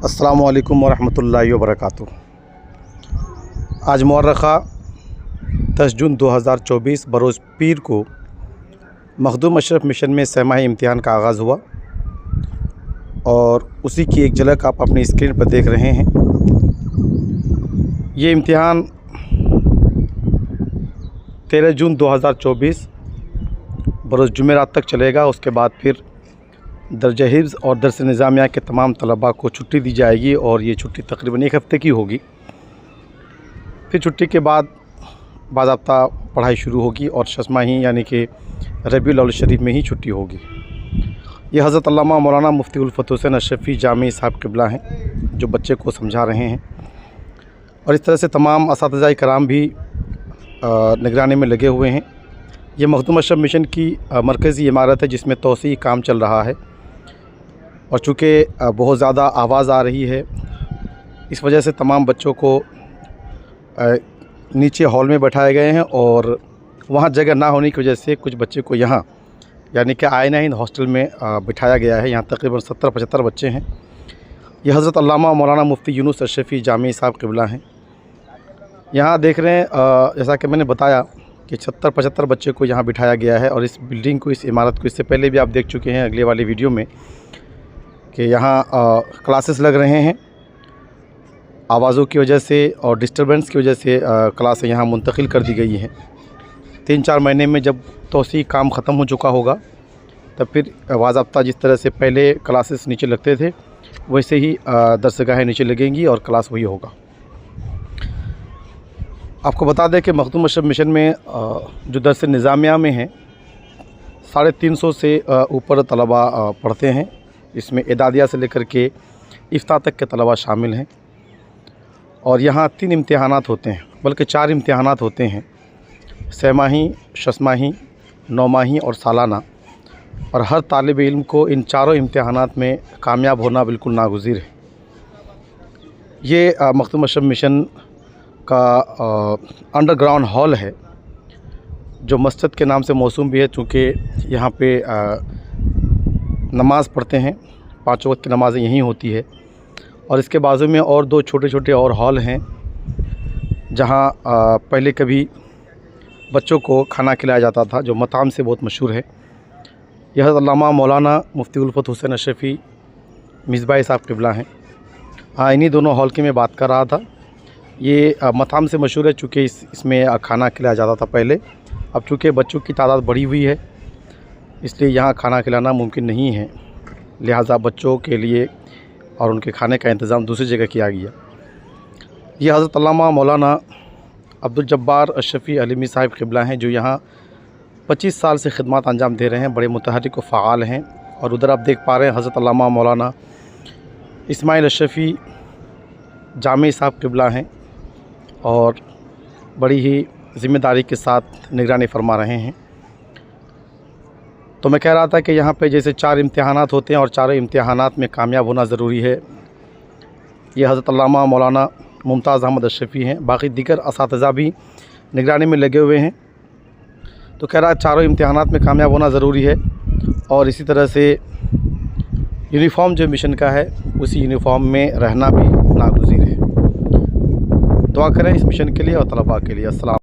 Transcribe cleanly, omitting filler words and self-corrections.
अस्सलामु अलैकुम वरहमतुल्लाहि वबरकातुहू। आज मुअर्रखा 10 जून 2024 बरोज़ पीर को मखदूम अशरफ मिशन में सहमाही इम्तिहान का आगाज़ हुआ और उसी की एक झलक आप अपनी स्क्रीन पर देख रहे हैं। ये इम्तिहान 13 जून 2024 बरोज़ जुमेरात तक चलेगा। उसके बाद फिर दर्जा हिफ्ज़ और दर्स निज़ामिया के तमाम तलबा को छुट्टी दी जाएगी और ये छुट्टी तकरीबन 1 हफ़्ते की होगी। फिर छुट्टी के बाद बाज़ाब्ता पढ़ाई शुरू होगी और शस्माही यानी कि रबीउल अव्वल शरीफ में ही छुट्टी होगी। ये हज़रत अल्लामा मौलाना मुफ्ती उल्फ़त हुसैन अशरफ़ी जामी साहब क़िबला हैं जो बच्चे को समझा रहे हैं और इस तरह से तमाम असातिज़ा कराम भी निगरानी में लगे हुए हैं। ये मखदूम अशरफ मिशन की मरकज़ी इमारत है जिसमें तोसी काम चल रहा है और चूँकि बहुत ज़्यादा आवाज़ आ रही है, इस वजह से तमाम बच्चों को नीचे हॉल में बैठाए गए हैं और वहाँ जगह ना होने की वजह से कुछ बच्चे को यहाँ यानी कि आईना हिंद हॉस्टल में बिठाया गया है। यहाँ तकरीबन 70-75 बच्चे हैं। ये हज़रत अल्लामा मौलाना मुफ्ती यूनुस अशरफ़ी जामी साहब क़िबला हैं। यहाँ देख रहे हैं जैसा कि मैंने बताया कि 70-75 बच्चे को यहाँ बिठाया गया है और इस बिल्डिंग को, इस इमारत को इससे पहले भी आप देख चुके हैं अगले वाली वीडियो में कि यहाँ क्लासेस लग रहे हैं। आवाज़ों की वजह से और डिस्टर्बेंस की वजह से क्लासें यहाँ मुंतकिल कर दी गई हैं। 3-4 महीने में जब तोसी काम ख़त्म हो चुका होगा तब फिर बाज़ाब्ता जिस तरह से पहले क्लासेस नीचे लगते थे वैसे ही दरसगाहें नीचे लगेंगी और क्लास वही होगा। आपको बता दें कि मखदूम अशरफ मिशन में जो दर्स निज़ामिया में हैं 350 से ऊपर तलबा पढ़ते हैं। इसमें एदादिया से लेकर के इफ्ता तक के तलबा शामिल हैं और यहाँ 3 इम्तिहानात होते हैं, बल्कि 4 इम्तिहानात होते हैं, सहमाही, शस्माही, नौमाही और सालाना। और हर तालिब इल्म को इन चारों इम्तिहानात में कामयाब होना बिल्कुल नागुज़ीर है। ये मखदूम अशरफ मिशन का अंडरग्राउंड हॉल है जो मस्जिद के नाम से मौसूम भी है, चूँकि यहाँ पे नमाज़ पढ़ते हैं, 5 वक्त की नमाज़ें यहीं होती है। और इसके बाजू में और 2 छोटे-छोटे और हॉल हैं जहाँ पहले कभी बच्चों को खाना खिलाया जाता था, जो मताम से बहुत मशहूर है। यह हज़रत अल्लामा मौलाना मुफ्ती उल्फ़त हुसैन अशरफ़ी मिसबाह साहब क़िबला हैं। हाँ, इन्हीं दोनों हॉल की मैं बात कर रहा था। ये मताम से मशहूर है चूँकि इसमें खाना खिलाया जाता था पहले। अब चूँकि बच्चों की तादाद बढ़ी हुई है इसलिए यहाँ खाना खिलाना मुमकिन नहीं है, लिहाजा बच्चों के लिए और उनके खाने का इंतज़ाम दूसरी जगह किया गया। ये हज़रत अल्लामा मौलाना अब्दुल जब्बार अशरफ़ी अलमी साहब क़िबला हैं जो यहाँ 25 साल से खिदमत अंजाम दे रहे हैं, बड़े मुतहर्रिक व फ़आल हैं। और उधर आप देख पा रहे हैं हज़रत अल्लामा मौलाना इस्माइल अशरफ़ी जामी साहब क़िबला हैं और बड़ी ही ज़िम्मेदारी के साथ निगरानी फरमा रहे हैं। तो मैं कह रहा था कि यहाँ पे जैसे 4 इम्तिहानात होते हैं और चारों इम्तिहानात में कामयाब होना ज़रूरी है। ये हज़रत अल्लामा मौलाना मुमताज़ अहमद अशरफ़ी हैं, बाकी दीगर असातिज़ा भी निगरानी में लगे हुए हैं। तो कह रहा है चारों इम्तिहानात में कामयाब होना ज़रूरी है और इसी तरह से यूनिफ़ॉर्म जो मिशन का है उसी यूनिफ़ॉर्म में रहना भी नागुज़ीर है। दुआ करें इस मिशन के लिए और तलबा के लिए। अस्सलाम।